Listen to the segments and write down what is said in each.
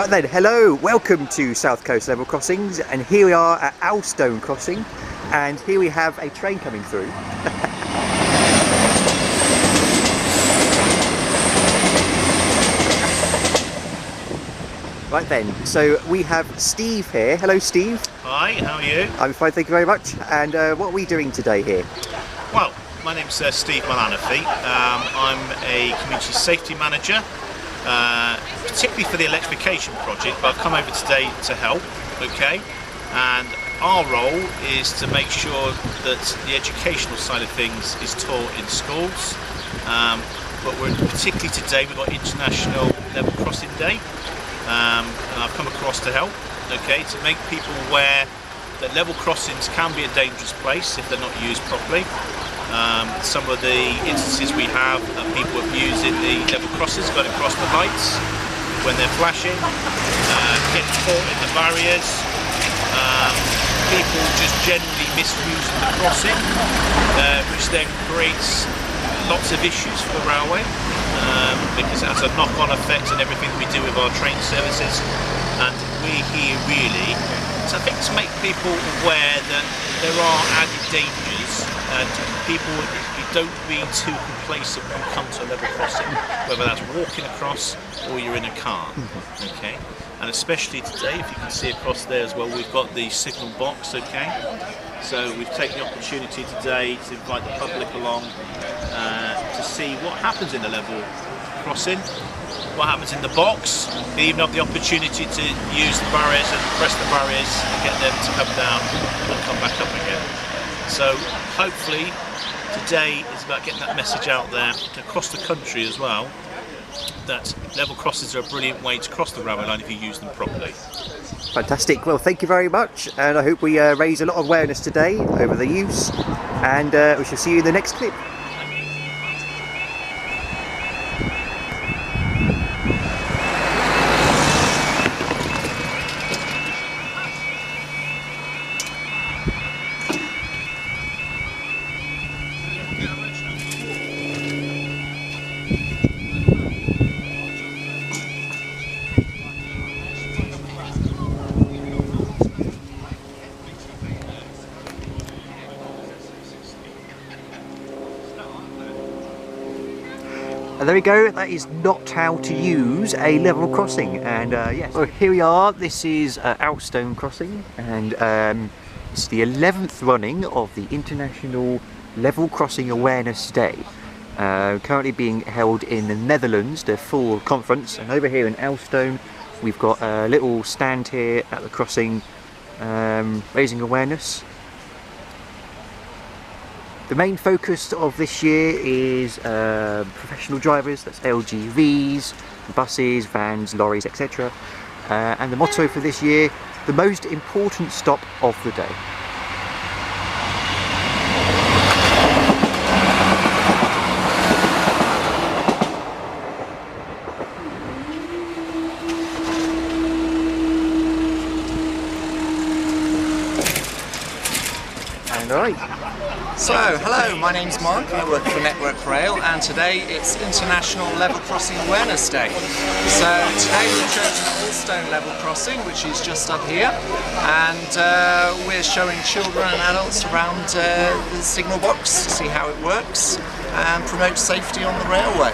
Right then, hello, welcome to South Coast Level Crossings, and here we are at Alstone Crossing, and here we have a train coming through. Right then, so we have Steve here. Hello Steve. Hi, how are you? I'm fine, thank you very much. And what are we doing today here? Well, my name's Steve Malanafi. I'm a community safety manager, particularly for the electrification project, but I've come over today to help, okay? And our role is to make sure that the educational side of things is taught in schools, but particularly today we've got International Level Crossing Day, and I've come across to help, okay, to make people aware that level crossings can be a dangerous place if they're not used properly. Some of the instances we have of people abusing the level crossings, going across the lights when they're flashing, getting caught in the barriers, people just generally misusing the crossing, which then creates lots of issues for the railway, because it has a knock-on effect on everything we do with our train services. And we're here really to make people aware that there are added dangers, and people, you don't be too complacent when you come to a level crossing, whether that's walking across or you're in a car, okay? And especially today, if you can see across there as well, we've got the signal box, okay? So we've taken the opportunity today to invite the public along to see what happens in the level crossing, what happens in the box. They even have the opportunity to use the barriers and press the barriers and get them to come down and come back up again. So hopefully today is about getting that message out there across the country as well, that level crossings are a brilliant way to cross the railway line if you use them properly. Fantastic, well thank you very much, and I hope we raise a lot of awareness today over the use, and we shall see you in the next clip. And there we go, that is not how to use a level crossing. And yes, well, here we are, this is Alstone Crossing, and it's the 11th running of the International Level Crossing Awareness Day. Currently being held in the Netherlands, the full conference, and over here in Alstone we've got a little stand here at the crossing raising awareness. The main focus of this year is professional drivers, that's LGVs, buses, vans, lorries, etc. And the motto for this year, the most important stop of the day. And alright. So, hello, my name's Mark, I work for Network Rail, and today it's International Level Crossing Awareness Day. So today we've chosen Alstone Level Crossing, which is just up here, and we're showing children and adults around the signal box to see how it works and promote safety on the railway.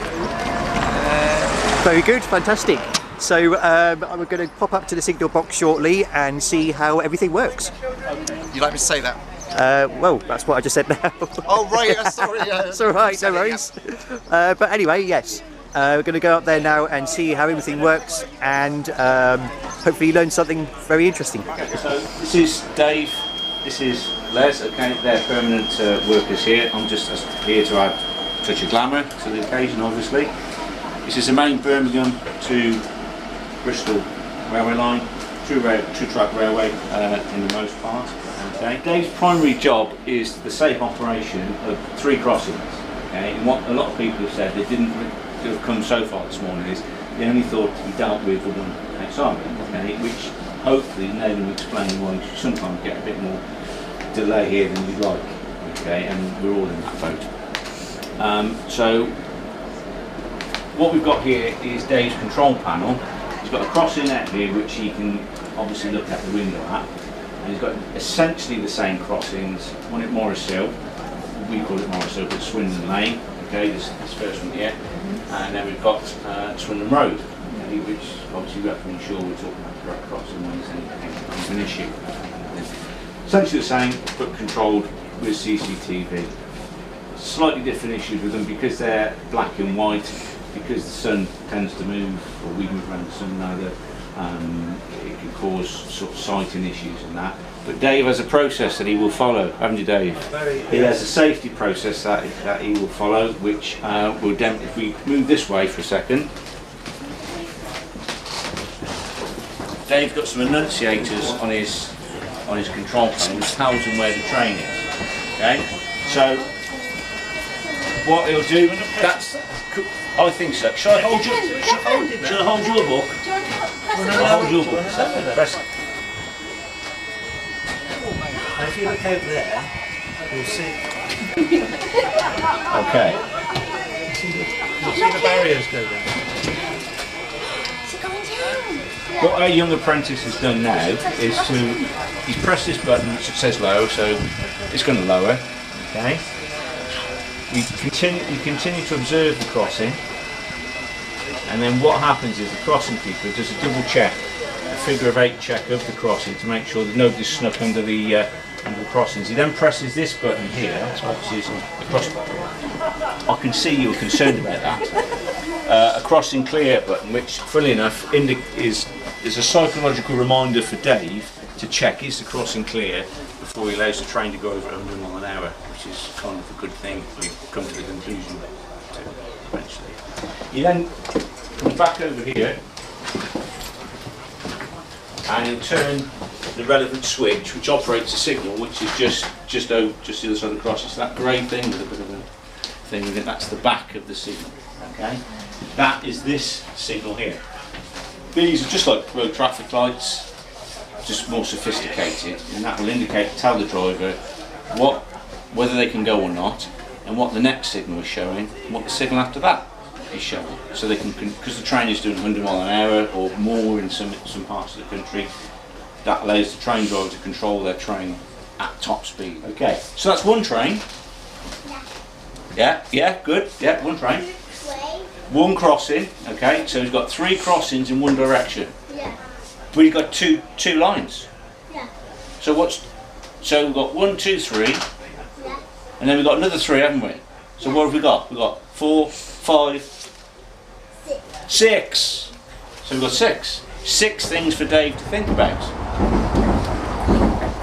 Very good, fantastic. So we're going to pop up to the signal box shortly and see how everything works. You'd like me to say that? Well, that's what I just said now. Oh right, sorry. It's alright, no worries. But anyway, yes, we're going to go up there now and see how everything works, and hopefully learn something very interesting. So this is Dave, this is Les, okay, they're permanent workers here. I'm just here to add a touch of glamour to the occasion, obviously. This is the main Birmingham to Bristol railway line, true track railway in the most part. Okay. Dave's primary job is the safe operation of 3 crossings. Okay. And what a lot of people have said, they didn't have come so far this morning, is they only thought he dealt with the one outside, okay, which hopefully Nathan will explain why you sometimes get a bit more delay here than you'd like. Okay, and we're all in that boat. So what we've got here is Dave's control panel, He's got a crossing out here which he can obviously look out the window at. And he's got essentially the same crossings, one at Morris Hill, we call it Morris Hill, but Swindon Lane, okay, this first one here. And then we've got Swindon Road, okay, which obviously we have to ensure we're talking about the correct crossing when there's an issue. Essentially the same, but controlled with CCTV. Slightly different issues with them because they're black and white, because the sun tends to move, or we move around the sun rather. It can cause sort of sighting issues and that. But Dave has a process that he will follow, haven't you, Dave? He has a safety process that he will follow, which will if we move this way for a second. Dave's got some enunciators on his control panel, which tells him where the train is. Okay, so what he'll do, I think so. Shall I hold your book? Shall I hold your book? Press it. And if you look over there, you'll see. Okay. You'll see the barriers go down. What our young apprentice has done now is he's pressed this button which says low, so it's going to lower. Okay. You continue to observe the crossing, and then what happens is the crossing keeper does a double check, a figure of 8 check of the crossing to make sure that nobody's snuck under the crossings. He then presses this button here, which is the cross button. I can see you're concerned about that. A crossing clear button, which, funnily enough, is a psychological reminder for Dave to check is the crossing clear before he allows the train to go over 100 miles an hour, which is kind of a good thing. We've come to the conclusion to eventually. He then comes back over here and he'll turn the relevant switch, which operates a signal, which is just the other side of the crossing. So that grey thing with a bit of a thing with it, that's the back of the signal. Okay, that is this signal here. These are just like road traffic lights, just more sophisticated, and that will tell the driver whether they can go or not, and what the next signal is showing, and what the signal after that is showing. So they can, because the train is doing 100 miles an hour or more in some parts of the country, that allows the train driver to control their train at top speed. Okay, so that's one train. Yeah, good. Yeah, one train. One crossing. Okay, so we've got 3 crossings in one direction. Yeah. We've got two lines. Yeah. So we've got 1, 2, 3, Yeah. and then we've got another 3, haven't we? So what have we got? We've got 4, 5, 6. So we've got 6 things for Dave to think about.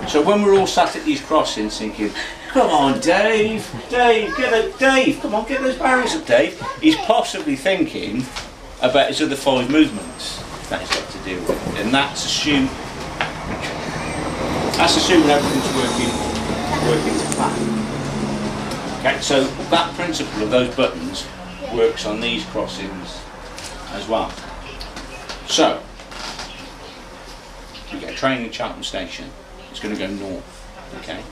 So when we're all sat at these crossings thinking, come on Dave, come on, get those barriers up, Dave. He's possibly thinking about his other 5 movements that he's got to deal with. And that's assuming everything's working to plan. Okay, so that principle of those buttons works on these crossings as well. So, we get a train in Cheltenham station, it's going to go north, okay?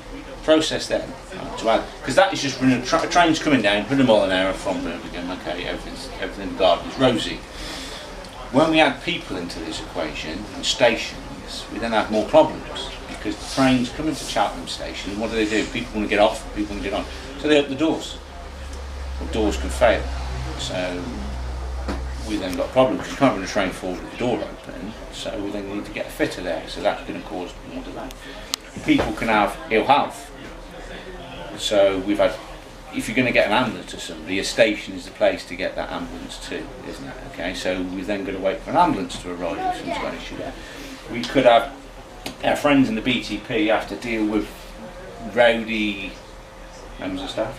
Process then, to add, because that is just running, a train's coming down, 100 miles an hour from Birmingham, okay, everything in the garden is rosy. When we add people into this equation, and stations, we then have more problems, because the trains come into Cheltenham station, and what do? People want to get off, people want to get on, so they open the doors. Well, doors can fail, so we then got problems because you can't run a train forward with the door open, so we then need to get a fitter there, so that's going to cause more delay. People can have ill health, so we've had, if you're going to get an ambulance to somebody, a station is the place to get that ambulance to, isn't it? Okay, so we've then got to wait for an ambulance to arrive if someone's got an issue there. We could have our friends in the BTP have to deal with rowdy members of staff,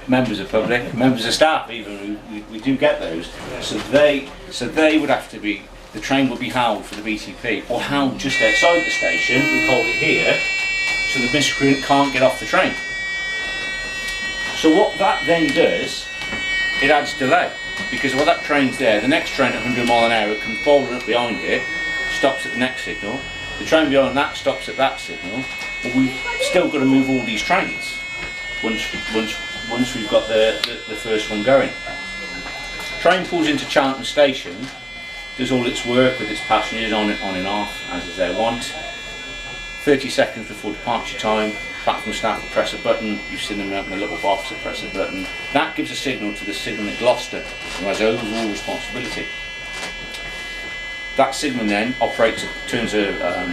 members of public, members of staff even, we do get those. So they would have to be, the train would be held for the BTP, or held just outside the station, we hold it here, so the miscreant can't get off the train. So what that then does, it adds delay, because while that train's there, the next train at 100 miles an hour comes bowling up behind it, stops at the next signal, the train behind that stops at that signal, but we've still got to move all these trains once we've got the first one going. Train pulls into Cheltenham station, does all its work with its passengers on and off as they want. 30 seconds before departure time, platform staff will press a button, you've seen them open a little box to press a button. That gives a signal to the signal at Gloucester, who has overall responsibility. That signal then operates, turns a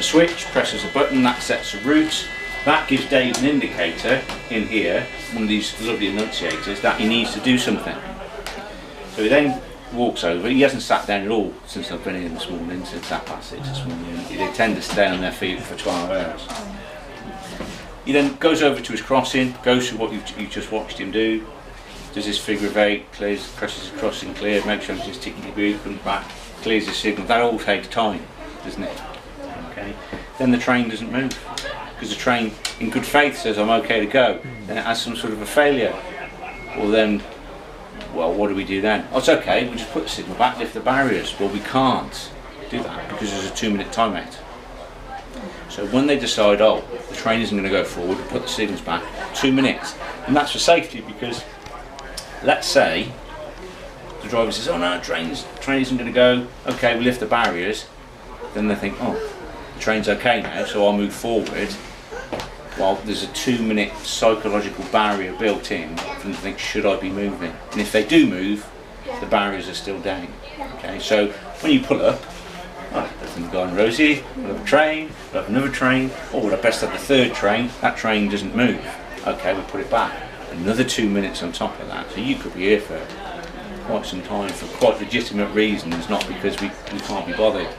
switch, presses a button, that sets a route. That gives Dave an indicator in here, one of these lovely annunciators, that he needs to do something. So he then walks over. He hasn't sat down at all since I've been in this morning, since 6:30 this morning. They tend to stay on their feet for 12 hours. He then goes over to his crossing, goes through what you just watched him do, does his figure of 8, clears, presses his crossing clear, makes sure he's ticking the boot, comes back, clears his signal. That all takes time, doesn't it? Okay. Then the train doesn't move, because the train, in good faith, says I'm okay to go. Then it has some sort of a failure. Well then, well, what do we do then? Oh, it's okay, we'll just put the signal back, lift the barriers. Well, we can't do that because there's a 2-minute timeout. So when they decide, oh, the train isn't going to go forward, we'll put the signals back, 2 minutes. And that's for safety, because let's say the driver says, oh no, train isn't going to go, okay, we'll lift the barriers. Then they think, oh, the train's okay now, so I'll move forward. Well, there's a 2-minute psychological barrier built in for them to think, should I be moving? And if they do move, the barriers are still down. Okay, so when you pull up, oh, everything's gone rosy, we'll have a train, we'll have another train, or we'll have best have the 3rd train, that train doesn't move. Okay, we'll put it back. Another 2 minutes on top of that, so you could be here for quite some time for quite legitimate reasons, not because we can't be bothered.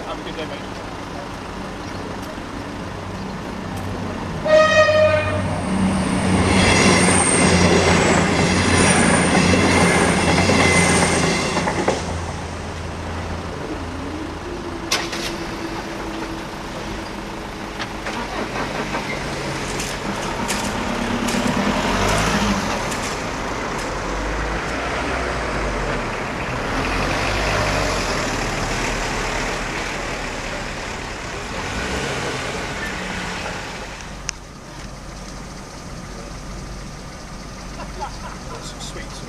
Have a good day, mate. Some sweets.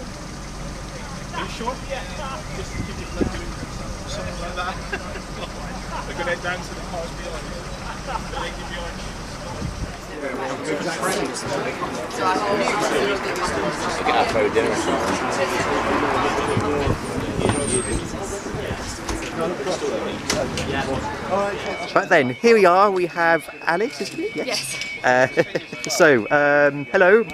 Are you sure? Yeah. Just to give you blood doing something like that. They're going to head down to the cars behind you. They're going to give you orange. Get up for dinner or something. But then, here we are, we have Alice, isn't it? Yes. Hello.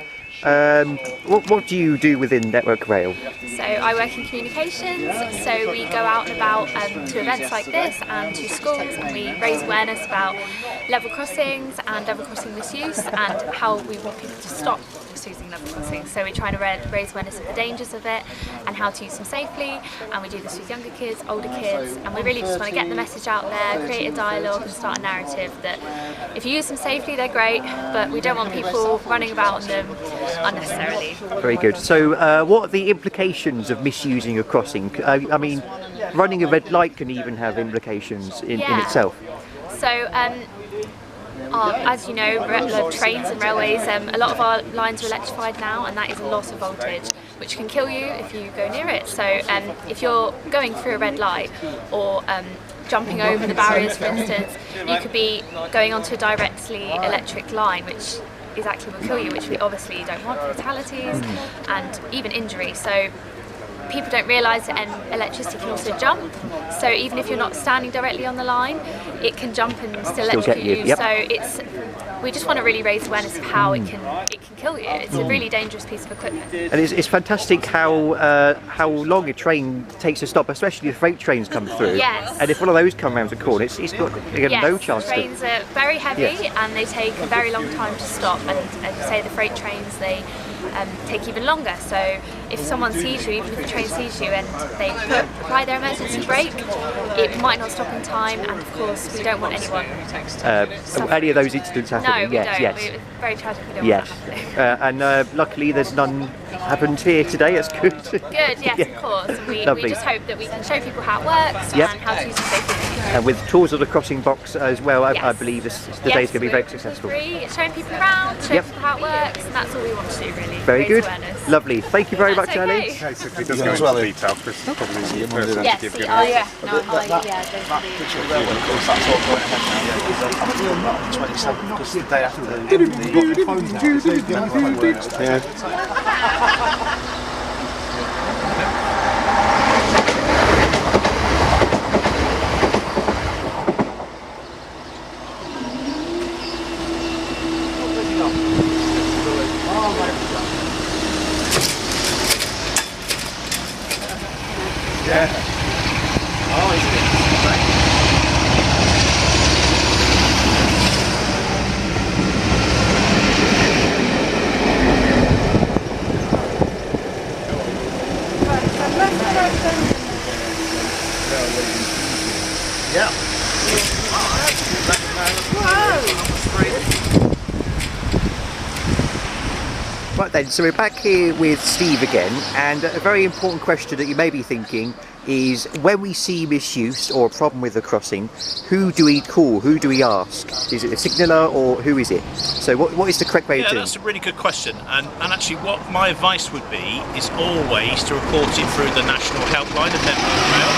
What do you do within Network Rail? So I work in communications, so we go out and about to events like this and to schools, and we raise awareness about level crossings and level crossing misuse and how we want people to stop misusing level crossings. So we're trying to raise awareness of the dangers of it and how to use them safely, and we do this with younger kids, older kids, and we really just want to get the message out there, create a dialogue and start a narrative that if you use them safely they're great, but we don't want people running about on them unnecessarily. Very good. So what are the implications of misusing a crossing? I mean, running a red light can even have implications in itself. So as you know, trains and railways, a lot of our lines are electrified now, and that is a loss of voltage which can kill you if you go near it. So if you're going through a red light or jumping over the barriers, for instance, you could be going onto a directly electric line which exactly will kill you, which we obviously don't want, fatalities and even injury. So people don't realise that electricity can also jump, so even if you're not standing directly on the line, it can jump and still electrocute you. Yep. So we just want to really raise awareness of how it can kill you. It's a really dangerous piece of equipment. And it's fantastic how long a train takes to stop, especially if freight trains come through. Yes. And if one of those come around the corner, it's got no chance. Trains are very heavy and they take a very long time to stop. And as you say, the freight trains, they take even longer. So if someone sees you, even if the train sees you and they apply their emergency brake, it might not stop in time. And of course, we don't want anyone. Any of those incidents happening? No, we don't. Yes. We're very tragic. We don't Yes. want that happening. And luckily, there's none happened here today. That's good. Good, yes, of course. And we just hope that we can show people how it works and how to use it safely. And with tours of the crossing box as well, I Yes. believe the day's going to be very successful. Free, showing people around, showing people how it works, and that's all we want to do really. Very raise good. awareness. Lovely. Thank you very That's much, Ali. okay. Okay, so if it does go into detail, Chris is probably the person to Yes, give the you eye, yeah. No, That picture of the railway, of course, that's all going ahead now. I think we're not on 27th, because the day after the phones now. Yeah. Right then, so we're back here with Steve again, and a very important question that you may be thinking is, when we see misuse or a problem with the crossing, who do we call, who do we ask? Is it a signaller or who is it? So what is the correct way of doing? Yeah, that's a really good question, and actually what my advice would be is always to report it through the national helpline of Network Rail,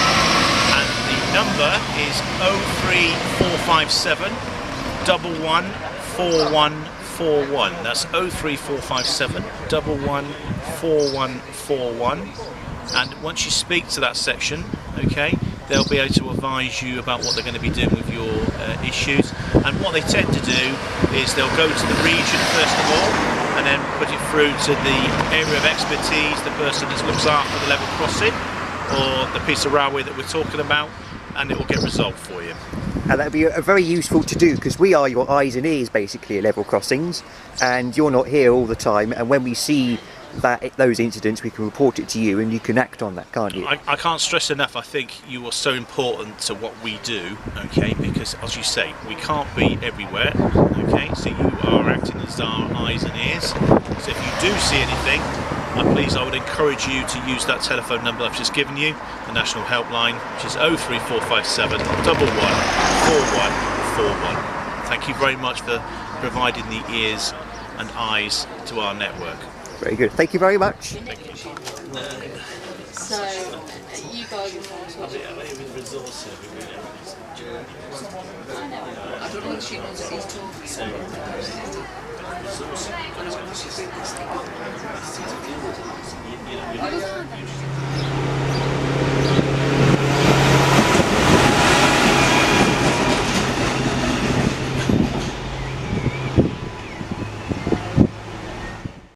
and the number is 03457 114141. That's 03457 114141. And once you speak to that section, okay, they'll be able to advise you about what they're going to be doing with your issues. And what they tend to do is they'll go to the region first of all, and then put it through to the area of expertise, the person that looks after the level crossing or the piece of railway that we're talking about, and it will get resolved for you. And that'd be a very useful to do, because we are your eyes and ears basically at level crossings, and you're not here all the time, and when we see those incidents, we can report it to you and you can act on that, can't you? I can't stress enough, I think you are so important to what we do, okay, because as you say, we can't be everywhere, okay, so you are acting as our eyes and ears. So if you do see anything, please, I would encourage you to use that telephone number I've just given you, the national helpline, which is 03457 114141. Thank you very much for providing the ears and eyes to our network. Very good. Thank you very much. Thank you. So, you guys are more sort of... I don't know if she knows what he's talking about.